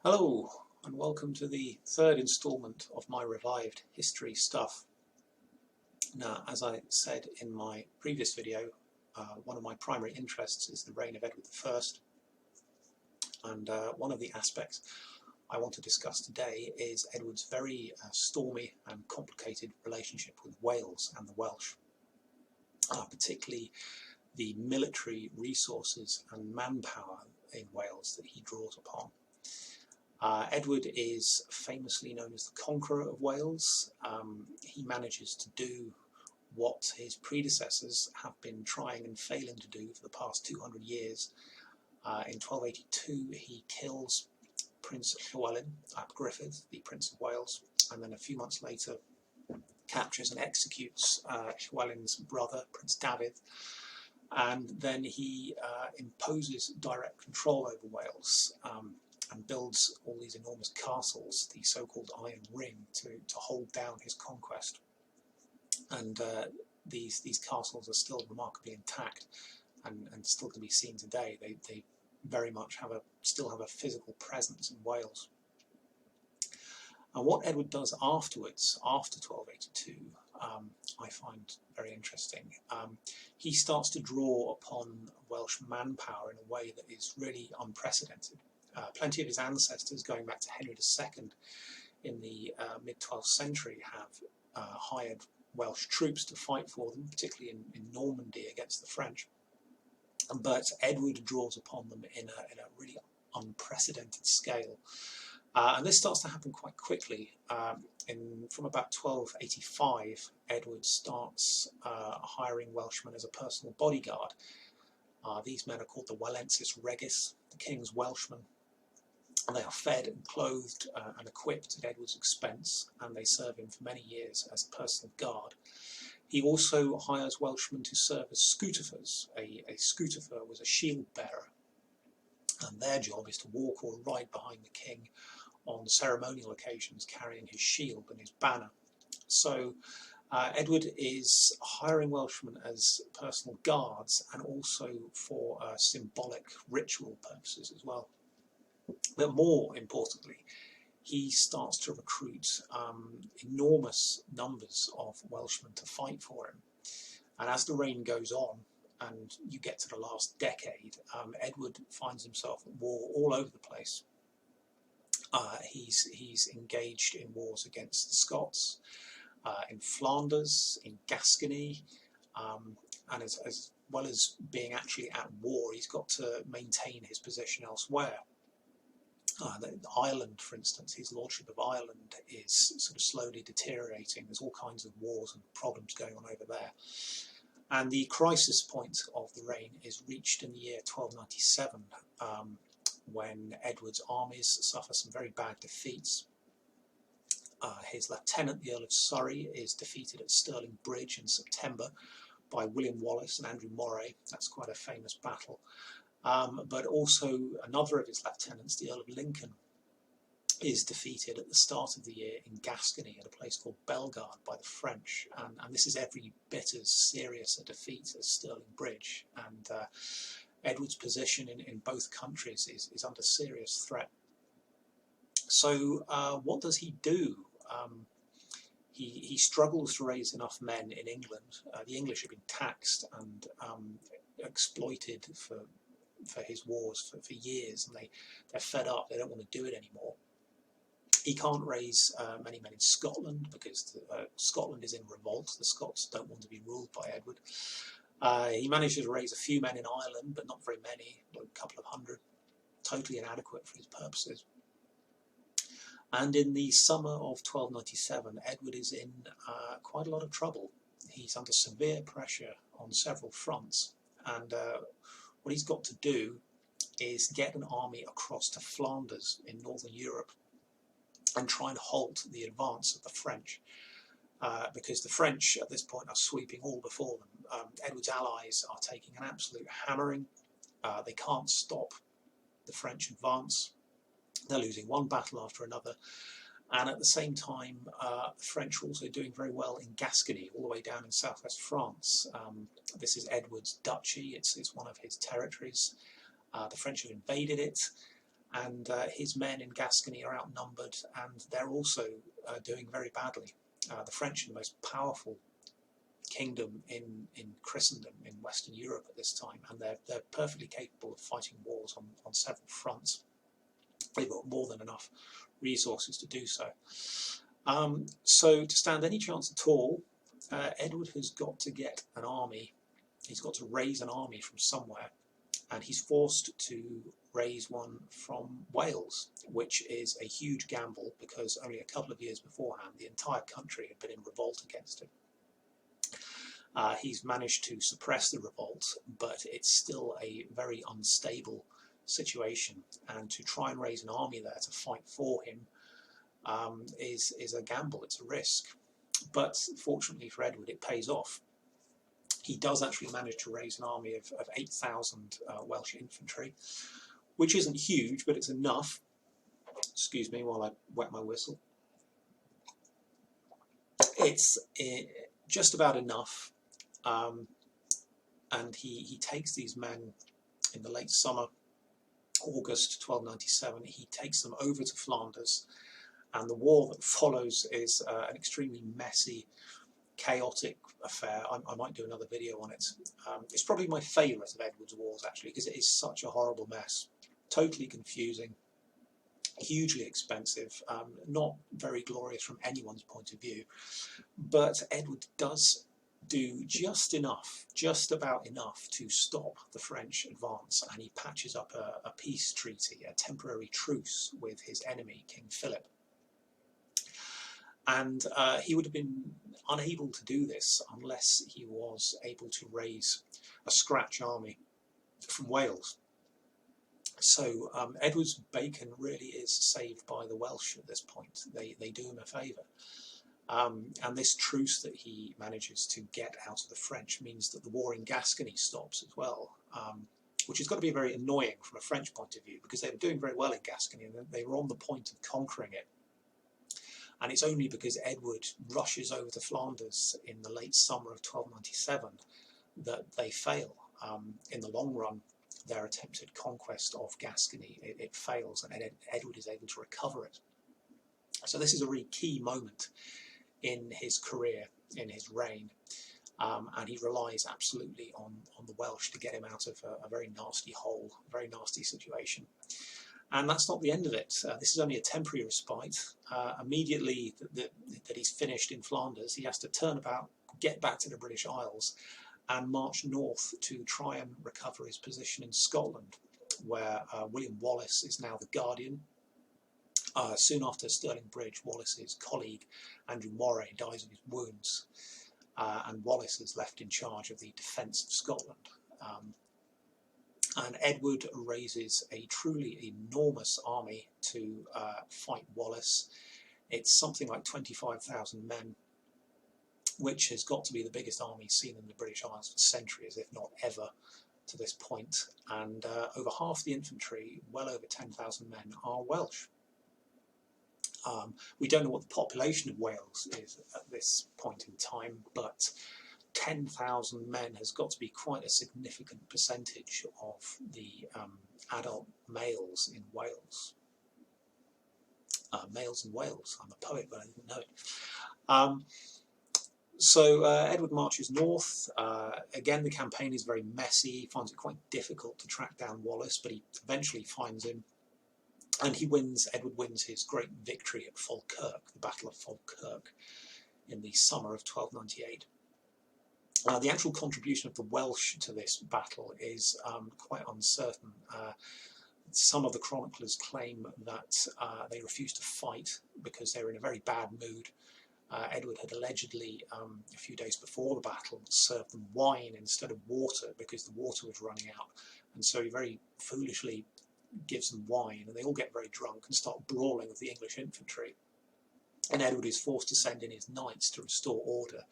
Hello and welcome to the third instalment of my revived history stuff. Now, as I said in my previous video, one of my primary interests is the reign of Edward I, and one of the aspects I want to discuss today is Edward's very stormy and complicated relationship with Wales and the Welsh, particularly the military resources and manpower in Wales that he draws upon. Edward is famously known as the Conqueror of Wales. He manages to do what his predecessors have been trying and failing to do for the past 200 years. In 1282 he kills Prince Llywelyn at Gruffudd, the Prince of Wales, and then a few months later captures and executes Llywelyn's brother, Prince Dafydd, and then he imposes direct control over Wales. And builds all these enormous castles, the so-called Iron Ring, to hold down his conquest. And these castles are still remarkably intact and still can be seen today. They very much still have a physical presence in Wales. And what Edward does afterwards, after 1282, I find very interesting. He starts to draw upon Welsh manpower in a way that is really unprecedented. Plenty of his ancestors, going back to Henry II in the mid-12th century, have hired Welsh troops to fight for them, particularly in Normandy against the French. But Edward draws upon them in a really unprecedented scale. And this starts to happen quite quickly. From about 1285, Edward starts hiring Welshmen as a personal bodyguard. These men are called the Walensis Regis, the King's Welshmen. And they are fed and clothed and equipped at Edward's expense, and they serve him for many years as a personal guard. He also hires Welshmen to serve as scutefers. A scutefer was a shield bearer, and their job is to walk or ride behind the king on ceremonial occasions, carrying his shield and his banner. So Edward is hiring Welshmen as personal guards and also for symbolic ritual purposes as well. But more importantly, he starts to recruit enormous numbers of Welshmen to fight for him. And as the reign goes on, and you get to the last decade, Edward finds himself at war all over the place. He's engaged in wars against the Scots, in Flanders, in Gascony, and as well as being actually at war, he's got to maintain his position elsewhere. Ireland, for instance, his lordship of Ireland is sort of slowly deteriorating. There's all kinds of wars and problems going on over there. And the crisis point of the reign is reached in the year 1297, when Edward's armies suffer some very bad defeats. His lieutenant, the Earl of Surrey, is defeated at Stirling Bridge in September by William Wallace and Andrew Moray. That's quite a famous battle. But also another of his lieutenants, the Earl of Lincoln, is defeated at the start of the year in Gascony at a place called Bellegarde by the French, and this is every bit as serious a defeat as Stirling Bridge, and Edward's position in both countries is under serious threat. So what does he do? He struggles to raise enough men in England. The English have been taxed and exploited for his wars for years, and they're fed up. They don't want to do it anymore. He can't raise many men in Scotland because Scotland is in revolt. The Scots don't want to be ruled by Edward. He manages to raise a few men in Ireland, but not very many, a couple of hundred, totally inadequate for his purposes. And in the summer of 1297, Edward is in quite a lot of trouble. He's under severe pressure on several fronts, and what he's got to do is get an army across to Flanders in northern Europe and try and halt the advance of the French, because the French at this point are sweeping all before them. Edward's allies are taking an absolute hammering. They can't stop the French advance. They're losing one battle after another. And at the same time, the French are also doing very well in Gascony, all the way down in southwest France. This is Edward's Duchy. It's one of his territories. The French have invaded it, and his men in Gascony are outnumbered, and they're also doing very badly. The French are the most powerful kingdom in Christendom, in Western Europe at this time, and they're perfectly capable of fighting wars on several fronts. They've got more than enough resources to do so. So to stand any chance at all, Edward has got to get an army. He's got to raise an army from somewhere, and he's forced to raise one from Wales, which is a huge gamble because only a couple of years beforehand the entire country had been in revolt against him. He's managed to suppress the revolt, but it's still a very unstable situation, and to try and raise an army there to fight for him is a gamble, it's a risk. But fortunately for Edward, it pays off. He does actually manage to raise an army of 8,000 Welsh infantry, which isn't huge, but it's enough. Excuse me while I wet my whistle. It's just about enough, and he takes these men in the late summer, August 1297, he takes them over to Flanders, and the war that follows is an extremely messy, chaotic affair. I might do another video on it. It's probably my favourite of Edward's wars, actually, because it is such a horrible mess. Totally confusing, hugely expensive, not very glorious from anyone's point of view. But Edward does do just enough, just about enough, to stop the French advance, and he patches up a peace treaty, a temporary truce with his enemy, King Philip. And he would have been unable to do this unless he was able to raise a scratch army from Wales. So Edward's bacon really is saved by the Welsh at this point. They do him a favour. And this truce that he manages to get out of the French means that the war in Gascony stops as well, which has got to be very annoying from a French point of view, because they were doing very well in Gascony and they were on the point of conquering it. And it's only because Edward rushes over to Flanders in the late summer of 1297 that they fail. In the long run, their attempted conquest of Gascony, it fails, and Edward is able to recover it. So this is a really key moment in his career, in his reign, and he relies absolutely on the Welsh to get him out of a very nasty hole, a very nasty situation. And that's not the end of it. This is only a temporary respite. Immediately that he's finished in Flanders, he has to turn about, get back to the British Isles, and march north to try and recover his position in Scotland, where William Wallace is now the Guardian. Soon after Stirling Bridge, Wallace's colleague Andrew Moray dies of his wounds, and Wallace is left in charge of the defence of Scotland. And Edward raises a truly enormous army to fight Wallace. It's something like 25,000 men, which has got to be the biggest army seen in the British Isles for centuries, if not ever, to this point. And over half the infantry, well over 10,000 men, are Welsh. We don't know what the population of Wales is at this point in time, but 10,000 men has got to be quite a significant percentage of the adult males in Wales. Males in Wales. I'm a poet, but I didn't know it. So Edward marches north. Again, the campaign is very messy. He finds it quite difficult to track down Wallace, but he eventually finds him. And Edward wins his great victory at Falkirk, the Battle of Falkirk, in the summer of 1298. The actual contribution of the Welsh to this battle is quite uncertain. Some of the chroniclers claim that they refused to fight because they were in a very bad mood. Edward had allegedly, a few days before the battle, served them wine instead of water because the water was running out. And so he very foolishly gives them wine, and they all get very drunk and start brawling with the English infantry. And Edward is forced to send in his knights to restore order,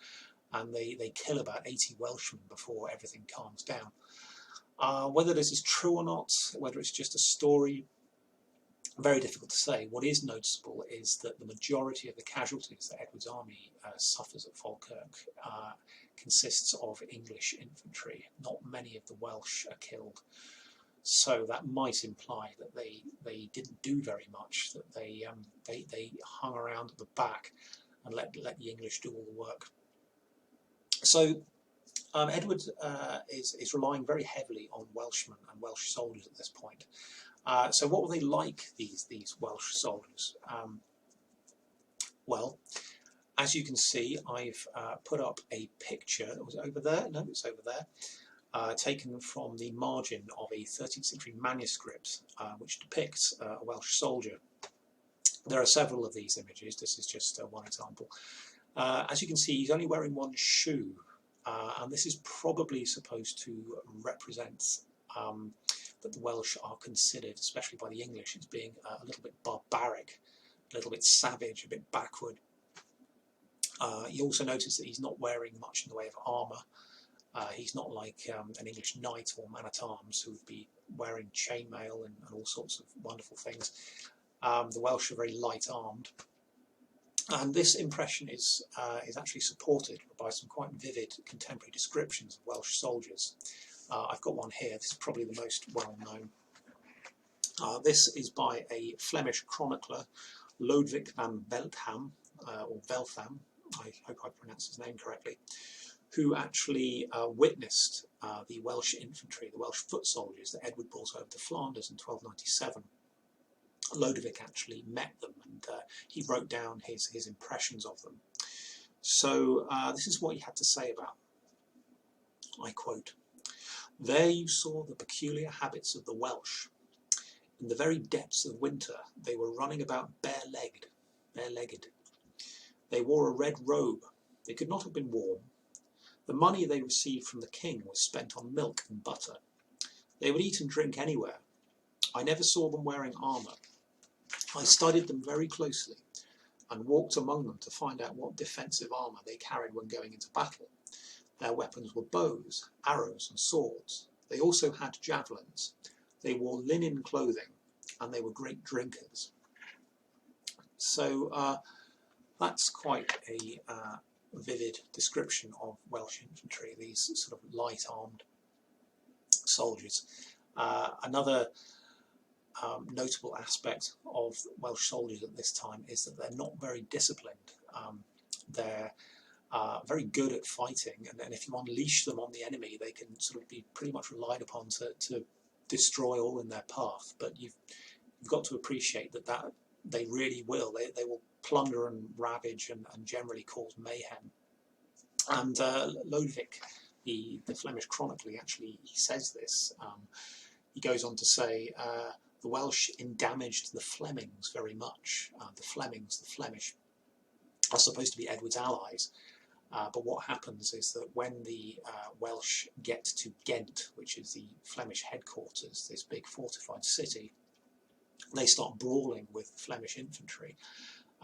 and they kill about 80 Welshmen before everything calms down. Whether this is true or not, whether it's just a story, very difficult to say. What is noticeable is that the majority of the casualties that Edward's army suffers at Falkirk consists of English infantry. Not many of the Welsh are killed. So that might imply that they didn't do very much, that they hung around at the back and let the English do all the work. So Edward is relying very heavily on Welshmen and Welsh soldiers at this point. So what were they like, these Welsh soldiers? Well, as you can see, I've put up a picture. Was it over there? No, it's over there. Taken from the margin of a 13th century manuscript, which depicts a Welsh soldier. There are several of these images. This is just one example. As you can see, he's only wearing one shoe, and this is probably supposed to represent that the Welsh are considered, especially by the English, as being a little bit barbaric, a little bit savage, a bit backward. You also notice that he's not wearing much in the way of armour. He's not like an English knight or man-at-arms who would be wearing chainmail and all sorts of wonderful things. The Welsh are very light-armed. And this impression is actually supported by some quite vivid contemporary descriptions of Welsh soldiers. I've got one here. This is probably the most well-known. This is by a Flemish chronicler, Lodewijk van Veltham, or Veltham, I hope I pronounced his name correctly, who actually witnessed the Welsh infantry, the Welsh foot soldiers that Edward brought over to Flanders in 1297. Lodewijk actually met them, and he wrote down his impressions of them. So this is what he had to say about them. I quote, "There you saw the peculiar habits of the Welsh. In the very depths of winter they were running about bare-legged. They wore a red robe. They could not have been warm. The money they received from the king was spent on milk and butter. They would eat and drink anywhere. I never saw them wearing armour. I studied them very closely and walked among them to find out what defensive armour they carried when going into battle. Their weapons were bows, arrows and swords. They also had javelins. They wore linen clothing, and they were great drinkers." So that's quite a vivid description of Welsh infantry, these sort of light-armed soldiers. Another notable aspect of Welsh soldiers at this time is that they're not very disciplined. They're very good at fighting, and if you unleash them on the enemy, they can sort of be pretty much relied upon to destroy all in their path. But you've got to appreciate that they really will. They will plunder and ravage and generally cause mayhem. And Lodewijk, the Flemish chronicler, actually he says this. He goes on to say, "The Welsh endamaged the Flemings very much." The Flemish, are supposed to be Edward's allies. But what happens is that when the Welsh get to Ghent, which is the Flemish headquarters, this big fortified city, they start brawling with Flemish infantry.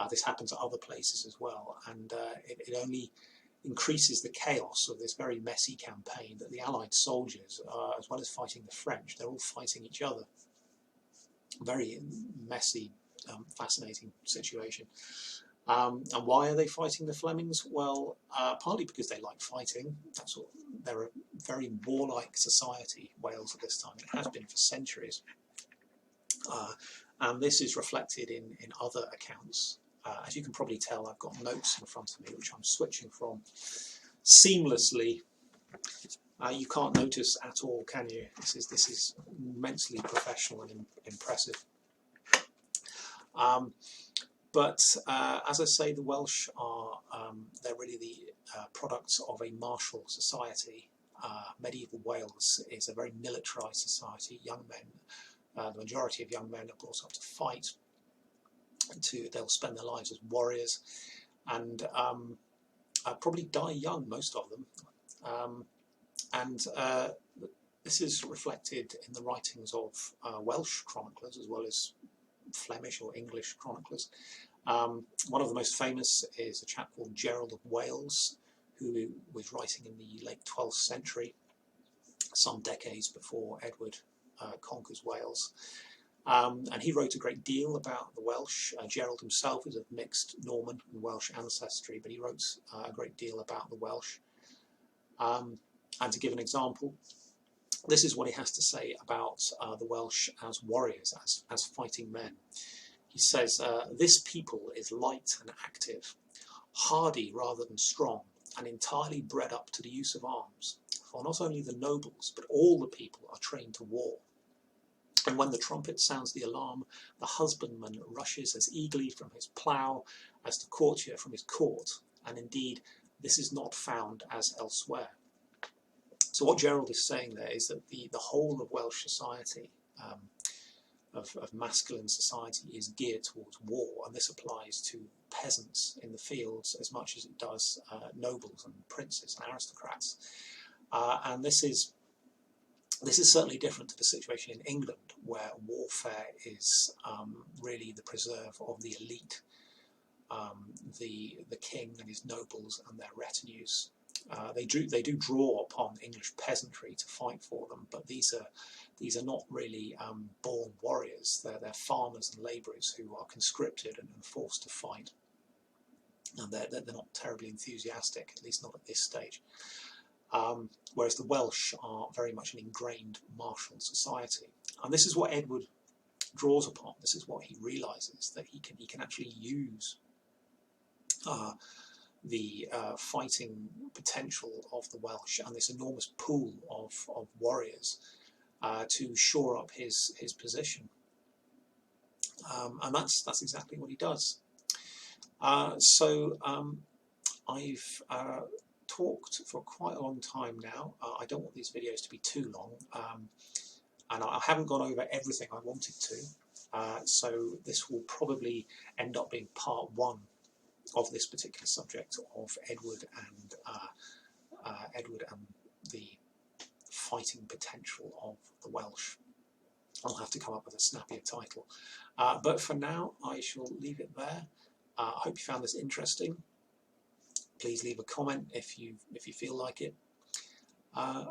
This happens at other places as well, and it only increases the chaos of this very messy campaign that the Allied soldiers, as well as fighting the French, they're all fighting each other. Very messy, fascinating situation. And why are they fighting the Flemings? Well, partly because they like fighting. They're a very warlike society, Wales, at this time. It has been for centuries. And this is reflected in other accounts. As you can probably tell, I've got notes in front of me, which I'm switching from seamlessly. You can't notice at all, can you? This is immensely professional and impressive. But as I say, the Welsh are they're really the products of a martial society. Medieval Wales is a very militarised society. Young men, the majority of young men are brought up to fight. They'll spend their lives as warriors, and probably die young, most of them. This is reflected in the writings of Welsh chroniclers as well as Flemish or English chroniclers. One of the most famous is a chap called Gerald of Wales, who was writing in the late 12th century, some decades before Edward conquers Wales. And he wrote a great deal about the Welsh. Gerald himself is of mixed Norman and Welsh ancestry, but he wrote a great deal about the Welsh. And to give an example, this is what he has to say about the Welsh as warriors, as fighting men. He says, this people is light and active, hardy rather than strong, and entirely bred up to the use of arms. For not only the nobles, but all the people are trained to war. And when the trumpet sounds the alarm, the husbandman rushes as eagerly from his plough as the courtier from his court. And indeed, this is not found as elsewhere. So what Gerald is saying there is that the whole of Welsh society, of masculine society, is geared towards war, and this applies to peasants in the fields as much as it does nobles and princes and aristocrats. And this is certainly different to the situation in England, where warfare is really the preserve of the elite, the king and his nobles and their retinues. They do draw upon English peasantry to fight for them, but these are not really born warriors. They're farmers and labourers who are conscripted and forced to fight, and they're not terribly enthusiastic, at least not at this stage. Whereas the Welsh are very much an ingrained martial society, and this is what Edward draws upon. This is what he realises, that he can actually use the fighting potential of the Welsh and this enormous pool of warriors to shore up his position, and that's exactly what he does. So I've talked for quite a long time now. I don't want these videos to be too long, and I haven't gone over everything I wanted to, so this will probably end up being part 1 of this particular subject of Edward and the fighting potential of the Welsh. I'll have to come up with a snappier title, but for now I shall leave it there. I hope you found this interesting. Please leave a comment if you feel like it.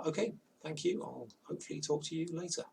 Okay, thank you. I'll hopefully talk to you later.